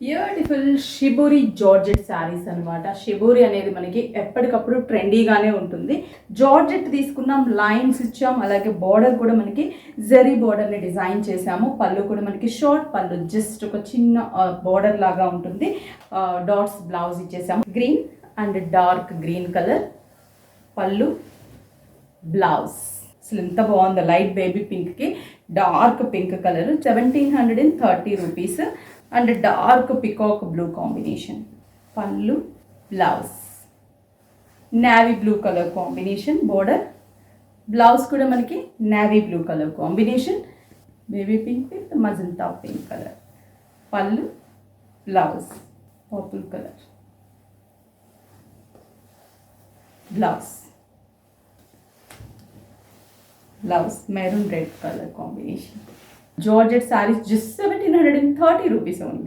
Beautiful shibori georgette saris అనమాట. Shibori అనేది మనకి ఎప్పటికప్పుడు ట్రెండీగానే ఉంటుంది. జార్జెట్ తీసుకున్నాం, లైన్స్ ఇచ్చాం, అలాగే బార్డర్ కూడా మనకి జరీ బార్డర్ని డిజైన్ చేసాము. పళ్ళు కూడా మనకి షార్ట్ పళ్ళు, జస్ట్ ఒక చిన్న బార్డర్ లాగా ఉంటుంది. డాట్స్ బ్లౌజ్ ఇచ్చేసాము. Green and dark green colour పళ్ళు, బ్లౌజ్. అసలు ఎంత బాగుందో, లైట్ బేబీ పింక్కి dark pink colour. 1730 rupees. And dark peacock blue combination పళ్ళు, blouse. Navy blue colour combination border, blouse కూడా మనకి navy blue colour combination, baby pink with magenta pink colour పళ్ళు, blouse. Purple colour blouse, blouse maroon red colour combination. Georgette saris just 1730 rupees only.